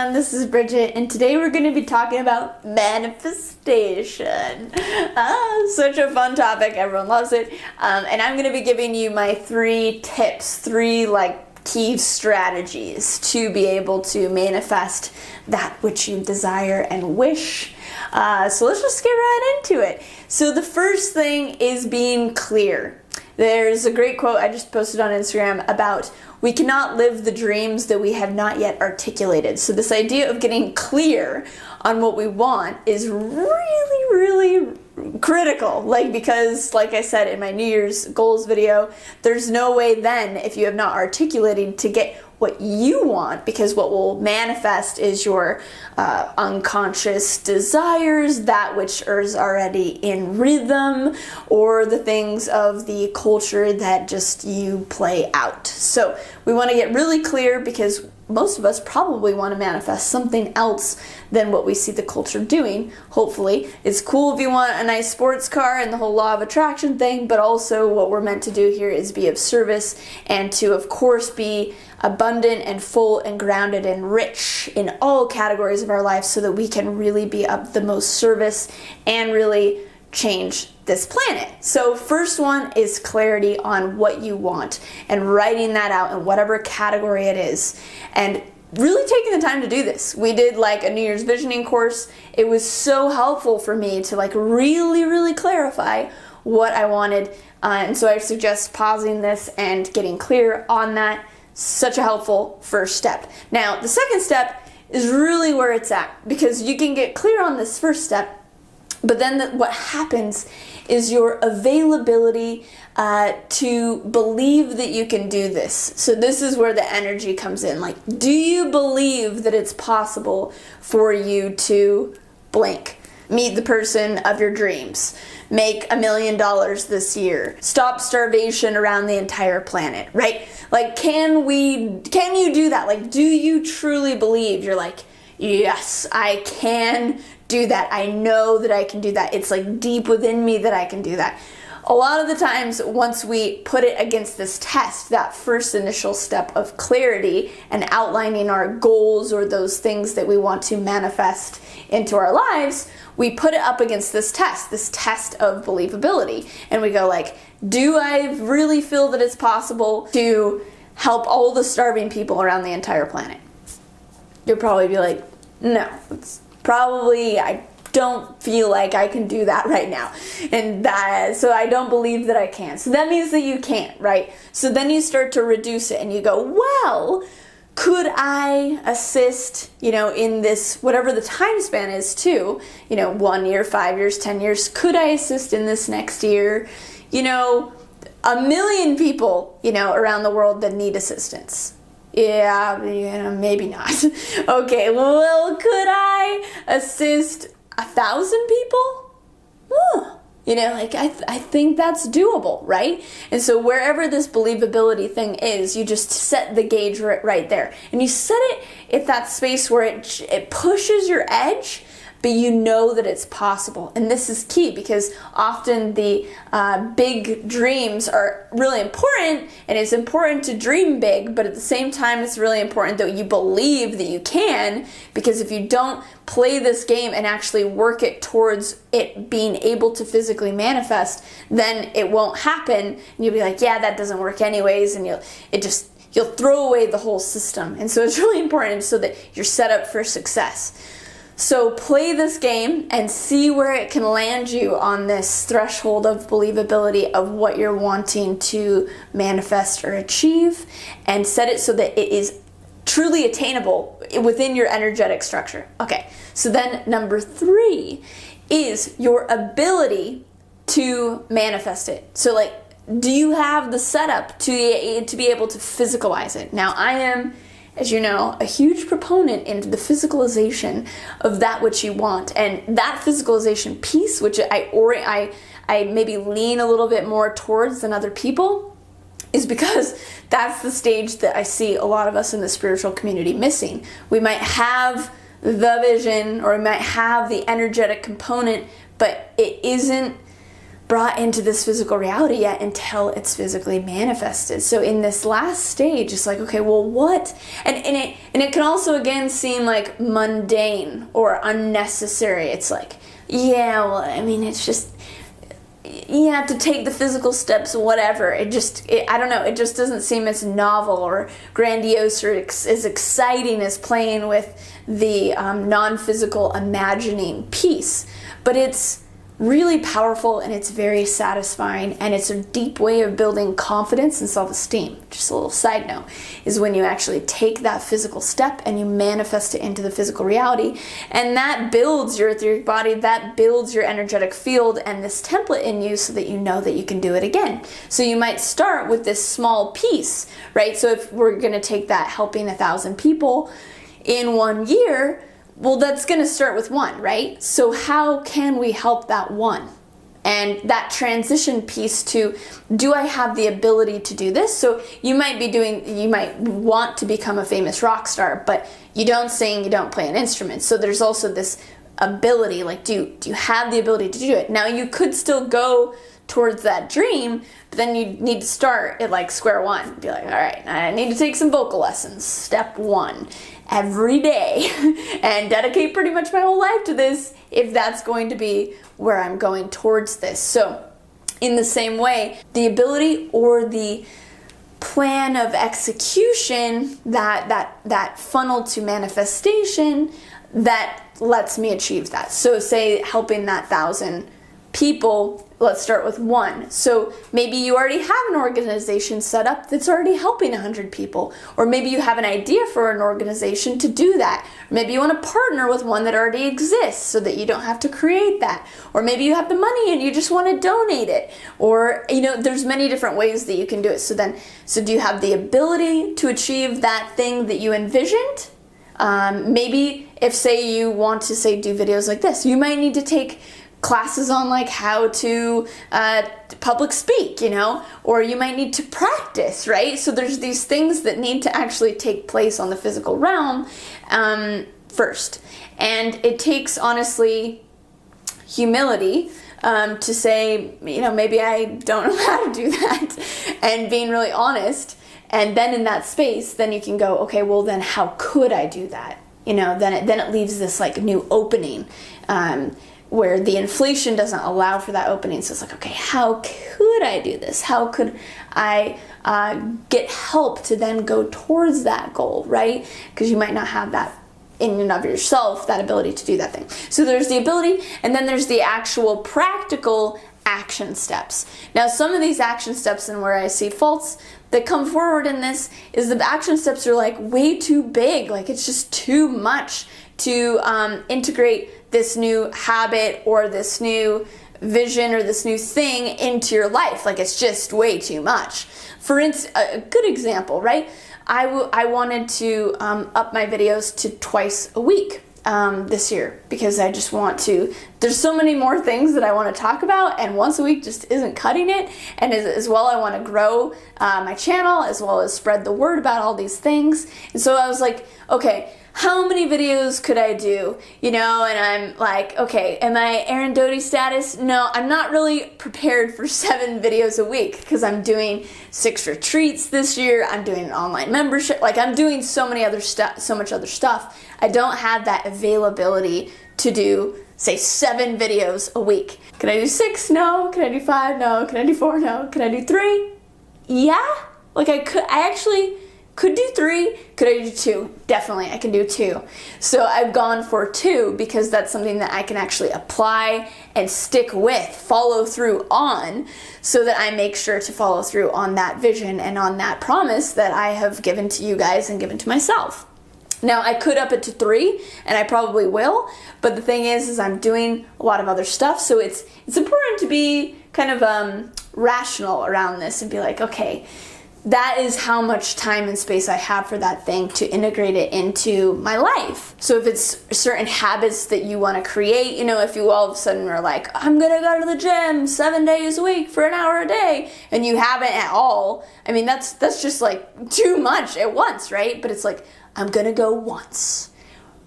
everyone, this is Bridget, and today we're going to be talking about manifestation. Such a fun topic, everyone loves it. And I'm going to be giving you my 3 tips, 3 key strategies to be able to manifest that which you desire and wish. So let's just get right into it. So the first thing is being clear. There's a great quote I just posted on Instagram about we cannot live the dreams that we have not yet articulated. So this idea of getting clear on what we want is really critical. Because like I said in my New Year's goals video, there's no way then if you have not articulated to get what you want, because what will manifest is your unconscious desires, that which is already in rhythm, or the things of the culture that just you play out. So we want to get really clear because most of us probably want to manifest something else than what we see the culture doing. Hopefully, it's cool if you want a nice sports car and the whole law of attraction thing, but also what we're meant to do here is be of service and to, of course, be abundant and full and grounded and rich in all categories of our life so that we can really be of the most service and really change this planet. So first one is clarity on what you want and writing that out in whatever category it is, and really taking the time to do this. We did a New Year's visioning course. It was so helpful for me to really clarify what I wanted, and so I suggest pausing this and getting clear on that. Such a helpful first step. Now the second step is really where it's at, because you can get clear on this first step, but then what happens is your availability to believe that you can do this. So this is where the energy comes in. Do you believe that it's possible for you to blank? Meet the person of your dreams. Make $1 million this year. Stop starvation around the entire planet, right? Can you do that? Do you truly believe? You're yes, I can do that. I know that I can do that. It's deep within me that I can do that. A lot of the times, once we put it against this test, that first initial step of clarity and outlining our goals or those things that we want to manifest into our lives, we put it up against this test of believability. And we go do I really feel that it's possible to help all the starving people around the entire planet? You'll probably be no, it's probably, I don't feel like I can do that right now. So I don't believe that I can. So that means that you can't, right? So then you start to reduce it and you go, well, could I assist, in this, whatever the time span is too, 1 year, 5 years, 10 years, could I assist in this next year? 1 million people, around the world that need assistance. Yeah, maybe not. Okay, well, could I assist 1,000 people? I think that's doable, right? And so wherever this believability thing is, you just set the gauge right there. And you set it at that space where it pushes your edge, but you know that it's possible. And this is key because often the big dreams are really important, and it's important to dream big, but at the same time it's really important that you believe that you can, because if you don't play this game and actually work it towards it being able to physically manifest, then it won't happen, and you'll be yeah, that doesn't work anyways, and you'll throw away the whole system. And so it's really important so that you're set up for success. So play this game and see where it can land you on this threshold of believability of what you're wanting to manifest or achieve, and set it so that it is truly attainable within your energetic structure. Okay, so then number 3 is your ability to manifest it. So do you have the setup to be able to physicalize it? Now I am, as you know, a huge proponent into the physicalization of that which you want. And that physicalization piece, which I maybe lean a little bit more towards than other people, is because that's the stage that I see a lot of us in the spiritual community missing. We might have the vision or we might have the energetic component, but it isn't brought into this physical reality yet until it's physically manifested. So in this last stage, it's like, okay, well, what? And it can also again seem like mundane or unnecessary. It's like, yeah, well, I mean, it's just, you have to take the physical steps, whatever. I don't know, it just doesn't seem as novel or grandiose or as exciting as playing with the non-physical imagining piece. But it's really powerful, and it's very satisfying, and it's a deep way of building confidence and self-esteem. Just a little side note is when you actually take that physical step and you manifest it into the physical reality, and that builds your etheric body, that builds your energetic field and this template in you so that you know that you can do it again. So you might start with this small piece, right? So if we're going to take that helping 1,000 people in 1 year, well, that's going to start with one, right? So how can we help that one? And that transition piece to, do I have the ability to do this? So you might want to become a famous rock star, but you don't sing, you don't play an instrument. So there's also this ability, like, do you have the ability to do it? Now, you could still go towards that dream, but then you need to start at like square one. Be like, all right, I need to take some vocal lessons. Step one, every day, and dedicate pretty much my whole life to this if that's going to be where I'm going towards this. So in the same way, the ability or the plan of execution, that funnel to manifestation that lets me achieve that. So say helping that 1,000 people, let's start with one. So maybe you already have an organization set up that's already helping 100 people, or maybe you have an idea for an organization to do that. Or maybe you want to partner with one that already exists so that you don't have to create that. Or maybe you have the money and you just want to donate it. Or, there's many different ways that you can do it. So do you have the ability to achieve that thing that you envisioned? Maybe if say you want to do videos like this, you might need to take classes on like how to public speak, or you might need to practice, right? So there's these things that need to actually take place on the physical realm first. And it takes, honestly, humility to say, maybe I don't know how to do that, and being really honest. And then in that space, then you can go, okay, well then how could I do that? Then it leaves this like new opening where the inflation doesn't allow for that opening. So it's like, okay, how could I do this? How could I get help to then go towards that goal, right? Because you might not have that in and of yourself, that ability to do that thing. So there's the ability, and then there's the actual practical action steps. Now, some of these action steps, and where I see faults that come forward in this, is the action steps are like way too big. Like it's just too much to integrate this new habit or this new vision or this new thing into your life. Like it's just way too much. For instance, a good example, right? I wanted to up my videos to twice a week this year, because I just want to, there's so many more things that I want to talk about, and once a week just isn't cutting it. And as well, I want to grow my channel as well as spread the word about all these things. And so I was like, okay, how many videos could I do? And I'm like, okay, am I Erin Doty status? No, I'm not really prepared for 7 videos a week, because I'm doing 6 retreats this year. I'm doing an online membership. Like I'm doing so much other stuff. I don't have that availability to do, say, 7 videos a week. Can I do 6? No. Can I do 5? No. Can I do 4? No. Can I do 3? Yeah. Like I actually could do 3. Could I do 2? Definitely, I can do 2. So I've gone for 2 because that's something that I can actually apply and stick with, follow through on, so that I make sure to follow through on that vision and on that promise that I have given to you guys and given to myself. Now, I could up it to 3, and I probably will, but the thing is I'm doing a lot of other stuff, so it's important to be kind of rational around this and be like, okay, that is how much time and space I have for that thing to integrate it into my life. So if it's certain habits that you want to create, if you all of a sudden are like, I'm going to go to the gym 7 days a week for an hour a day, and you haven't at all, I mean, that's just like too much at once, right? But it's like, I'm going to go once,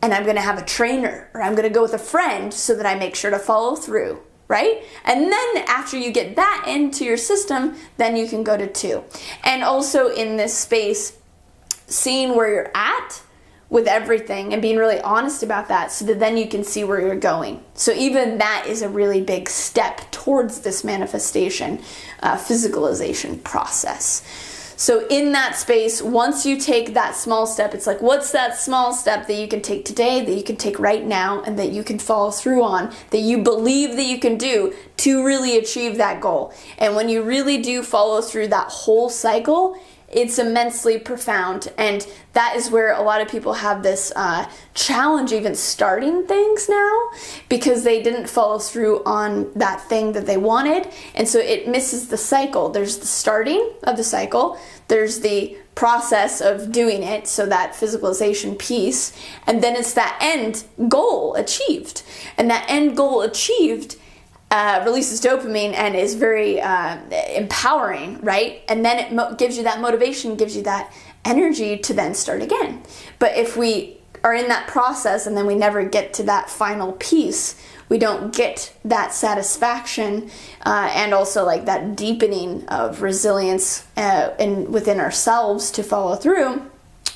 and I'm going to have a trainer, or I'm going to go with a friend so that I make sure to follow through. right? And then after you get that into your system, then you can go to 2. And also in this space, seeing where you're at with everything and being really honest about that so that then you can see where you're going. So even that is a really big step towards this manifestation, physicalization process. So in that space, once you take that small step, it's like, what's that small step that you can take today, that you can take right now, and that you can follow through on, that you believe that you can do to really achieve that goal? And when you really do follow through that whole cycle, it's immensely profound, and that is where a lot of people have this challenge even starting things now, because they didn't follow through on that thing that they wanted, and so it misses the cycle. There's the starting of the cycle, there's the process of doing it, so that physicalization piece, and then it's that end goal achieved. And that end goal achieved releases dopamine and is very empowering, right? And then it gives you that motivation, gives you that energy to then start again. But if we are in that process and then we never get to that final piece, we don't get that satisfaction and also like that deepening of resilience within ourselves to follow through,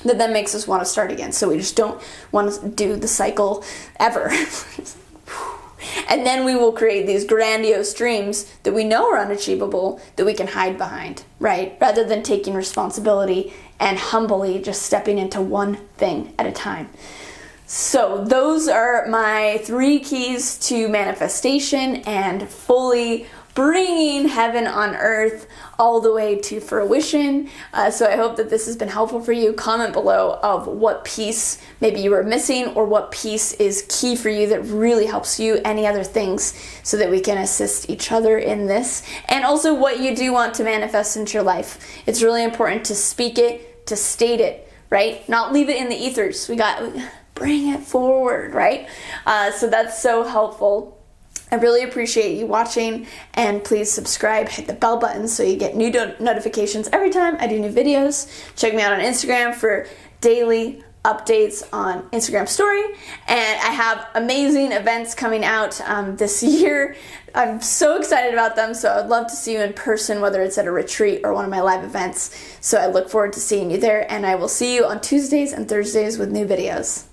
that then makes us want to start again. So we just don't want to do the cycle ever. And then we will create these grandiose dreams that we know are unachievable, that we can hide behind, right? Rather than taking responsibility and humbly just stepping into one thing at a time. So those are my 3 keys to manifestation and fully bringing heaven on earth all the way to fruition. So I hope that this has been helpful for you. Comment below of what piece maybe you were missing or what piece is key for you that really helps you, any other things, so that we can assist each other in this. And also what you do want to manifest into your life. It's really important to speak it, to state it, right? Not leave it in the ethers. Bring it forward, right? So that's so helpful. I really appreciate you watching, and please subscribe, hit the bell button so you get new notifications every time I do new videos. Check me out on Instagram for daily updates on Instagram story, and I have amazing events coming out this year. I'm so excited about them, so I'd love to see you in person, whether it's at a retreat or one of my live events. So I look forward to seeing you there, and I will see you on Tuesdays and Thursdays with new videos.